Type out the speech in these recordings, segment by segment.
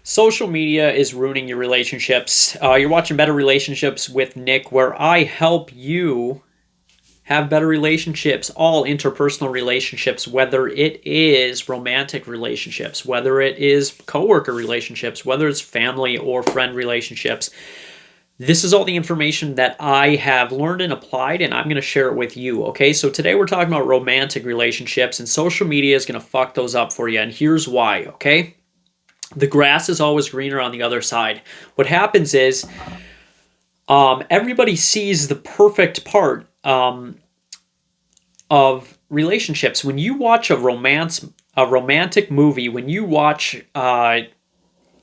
Social media is ruining your relationships. You're watching Better Relationships with Nick, where I help you have better relationships, all interpersonal relationships, whether it is romantic relationships, whether it is coworker relationships, whether it's family or friend relationships. This is all the information that I have learned and applied, and I'm going to share it with you, okay? So today we're talking about romantic relationships, and social media is going to fuck those up for you, and here's why, okay? The grass is always greener on the other side. What happens is everybody sees the perfect part of relationships. When you watch a romantic movie, when you watch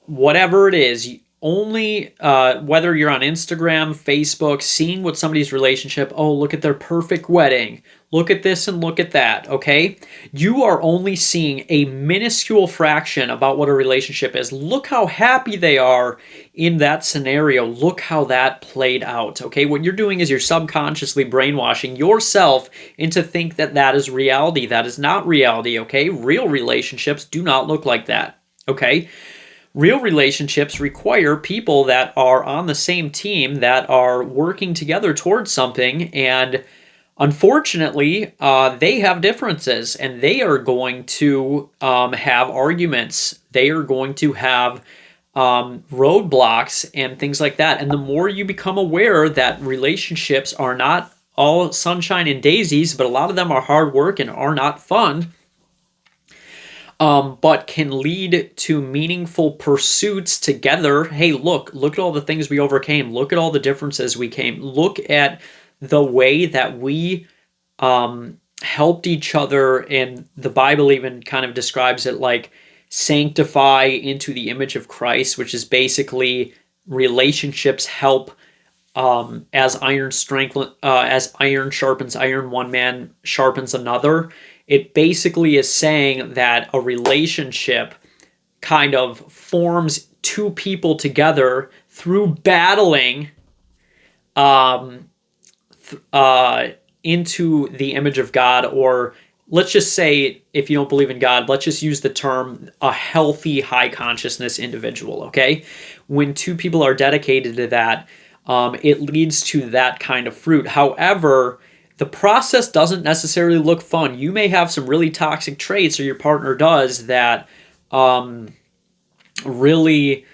whatever it is, only whether you're on Instagram, Facebook, seeing what somebody's relationship, oh, look at their perfect wedding, look at this and look at that, okay? You are only seeing a minuscule fraction about what a relationship is. Look how happy they are in that scenario. Look how that played out, okay? What you're doing is you're subconsciously brainwashing yourself into think that that is reality. That is not reality, okay? Real relationships do not look like that, okay? Real relationships require people that are on the same team, that are working together towards something, and unfortunately, they have differences, and they are going to have arguments. They are going to have roadblocks and things like that. And the more you become aware that relationships are not all sunshine and daisies, but a lot of them are hard work and are not fun, but can lead to meaningful pursuits together. Hey, look at all the things we overcame. Look at all the differences we came. Look at the way that we helped each other. And the Bible even kind of describes it like sanctify into the image of Christ, which is basically relationships help as iron sharpens iron, one man sharpens another. It basically is saying that a relationship kind of forms two people together through battling into the image of God, or let's just say, if you don't believe in God, let's just use the term a healthy, high consciousness individual, okay? When two people are dedicated to that, it leads to that kind of fruit. However, the process doesn't necessarily look fun. You may have some really toxic traits, or your partner does, that really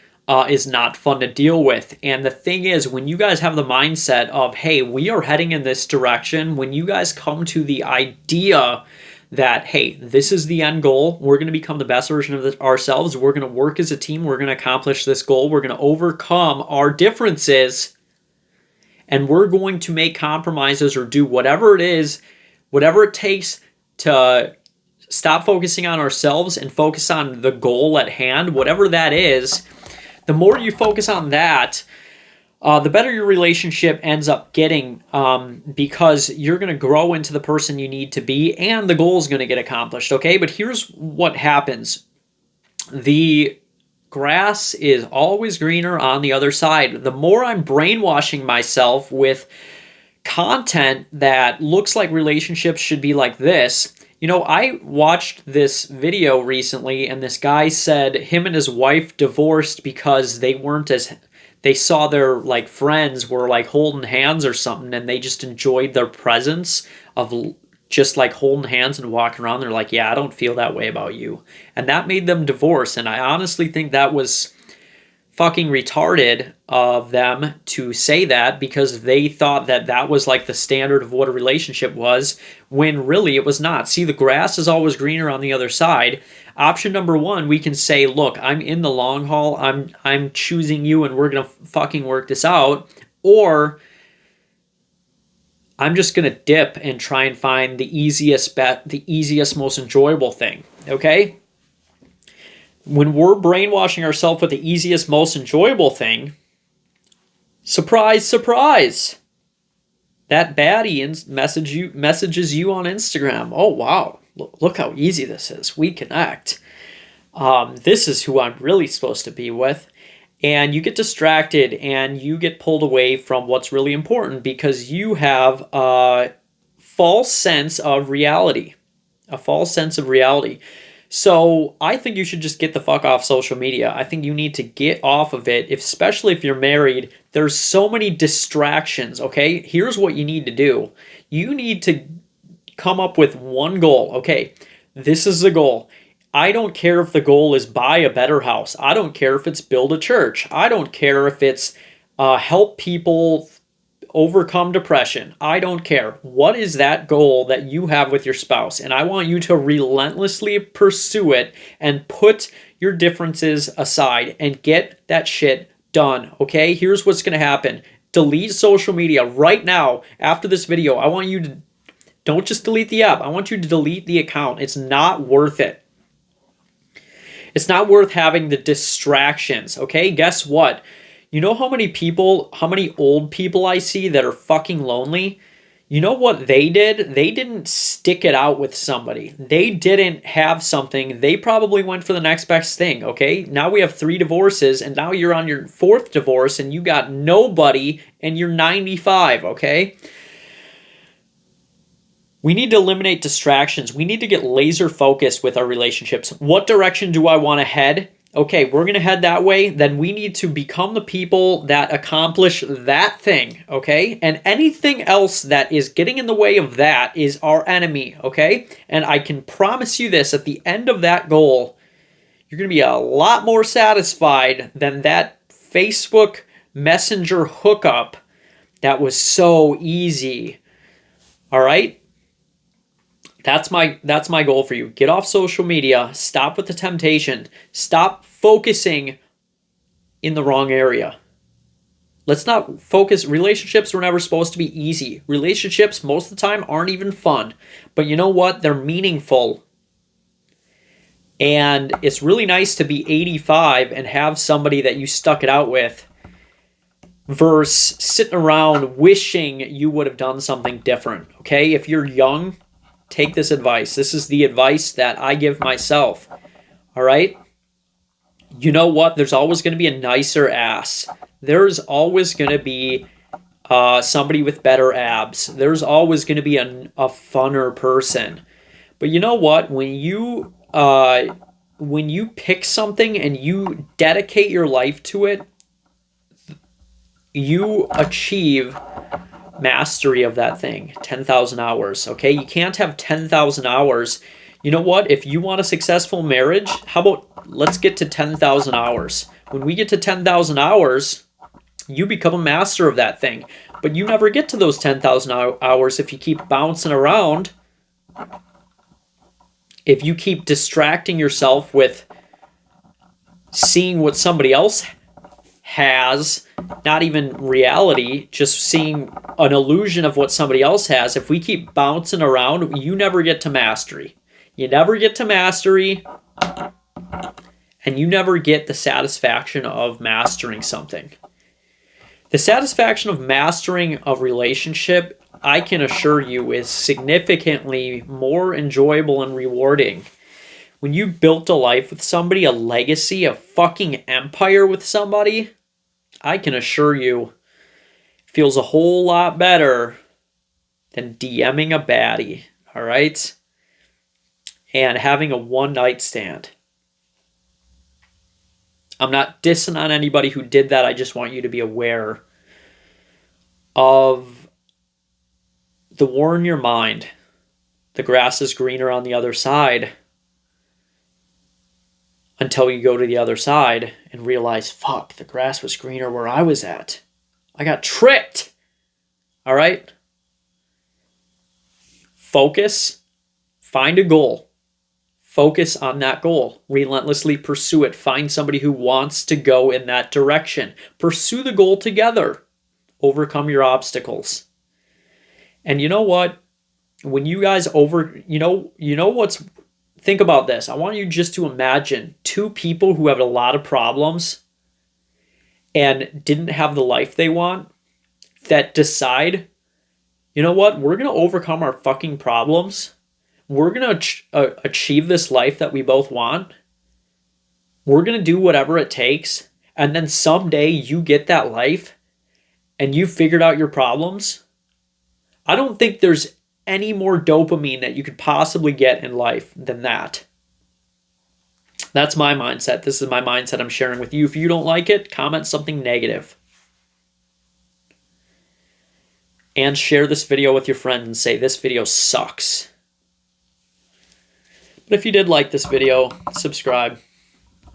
is not fun to deal with. And the thing is, when you guys have the mindset of, hey, we are heading in this direction, when you guys come to the idea that, hey, this is the end goal, we're going to become the best version of ourselves, we're going to work as a team, we're going to accomplish this goal, we're going to overcome our differences, and we're going to make compromises or do whatever it is, whatever it takes to stop focusing on ourselves and focus on the goal at hand, whatever that is. The more you focus on that, the better your relationship ends up getting, because you're going to grow into the person you need to be, and the goal is going to get accomplished, okay? But here's what happens. The grass is always greener on the other side. The more I'm brainwashing myself with content that looks like relationships should be like this. You know, I watched this video recently, and this guy said him and his wife divorced because they saw their like friends were like holding hands or something, and they just enjoyed their presence of just like holding hands and walking around. They're like, yeah, I don't feel that way about you. And that made them divorce. And I honestly think that was fucking retarded of them to say that, because they thought that that was like the standard of what a relationship was, when really it was not. See, the grass is always greener on the other side. Option number one, we can say, look, I'm in the long haul. I'm choosing you, and we're going to fucking work this out. Or I'm just going to dip and try and find the easiest, most enjoyable thing, okay? When we're brainwashing ourselves with the easiest, most enjoyable thing, surprise, surprise, that baddie messages you on Instagram. Oh, wow, look how easy this is. We connect. This is who I'm really supposed to be with. And you get distracted and you get pulled away from what's really important, because you have a false sense of reality. A false sense of reality. So I think you should just get the fuck off social media. I think you need to get off of it, especially if you're married. There's so many distractions, okay? Here's what you need to do. You need to come up with one goal. Okay, this is the goal. I don't care if the goal is buy a better house. I don't care if it's build a church. I don't care if it's help people overcome depression. I don't care. What is that goal that you have with your spouse? And I want you to relentlessly pursue it and put your differences aside and get that shit done. Okay, here's what's going to happen. Delete social media right now after this video. I want you to don't just delete the app. I want you to delete the account. It's not worth it. It's not worth having the distractions, okay? Guess what? You know how many old people I see that are fucking lonely? You know what they did? They didn't stick it out with somebody. They didn't have something. They probably went for the next best thing, okay? Now we have 3 divorces, and now you're on your 4th divorce, and you got nobody, and you're 95, okay? We need to eliminate distractions. We need to get laser focused with our relationships. What direction do I want to head? Okay, we're going to head that way. Then we need to become the people that accomplish that thing, okay? And anything else that is getting in the way of that is our enemy, okay? And I can promise you this, at the end of that goal, you're going to be a lot more satisfied than that Facebook Messenger hookup that was so easy. All right? That's my goal for you. Get off social media. Stop with the temptation. Stop focusing in the wrong area. Let's not focus. Relationships were never supposed to be easy. Relationships most of the time aren't even fun. But you know what? They're meaningful. And it's really nice to be 85 and have somebody that you stuck it out with versus sitting around wishing you would have done something different. Okay? If you're young, take this advice. This is the advice that I give myself. All right? You know what? There's always going to be a nicer ass. There's always going to be somebody with better abs. There's always going to be a funner person. But you know what? When you pick something and you dedicate your life to it, you achieve mastery of that thing. 10,000 hours, okay? You can't have 10,000 hours. You know what? If you want a successful marriage, how about let's get to 10,000 hours. When we get to 10,000 hours, you become a master of that thing. But you never get to those 10,000 hours if you keep bouncing around. If you keep distracting yourself with seeing what somebody else has, not even reality, just seeing an illusion of what somebody else has. If we keep bouncing around, you never get to mastery. You never get to mastery, and you never get the satisfaction of mastering something. The satisfaction of mastering a relationship, I can assure you, is significantly more enjoyable and rewarding. When you built a life with somebody, a legacy, a fucking empire with somebody, I can assure you, it feels a whole lot better than DMing a baddie, all right? And having a one-night stand. I'm not dissing on anybody who did that. I just want you to be aware of the war in your mind. The grass is greener on the other side. Until you go to the other side and realize, fuck, the grass was greener where I was at. I got tricked. All right? Focus. Find a goal. Focus on that goal. Relentlessly pursue it. Find somebody who wants to go in that direction. Pursue the goal together. Overcome your obstacles. And you know what? When you guys think about this. I want you just to imagine 2 people who have a lot of problems and didn't have the life they want that decide, you know what? We're going to overcome our fucking problems. We're going to achieve this life that we both want. We're going to do whatever it takes. And then someday you get that life and you figured out your problems. I don't think there's any more dopamine that you could possibly get in life than that. That's my mindset. This is my mindset I'm sharing with you. If you don't like it, comment something negative. And share this video with your friends and say, this video sucks. But if you did like this video, subscribe.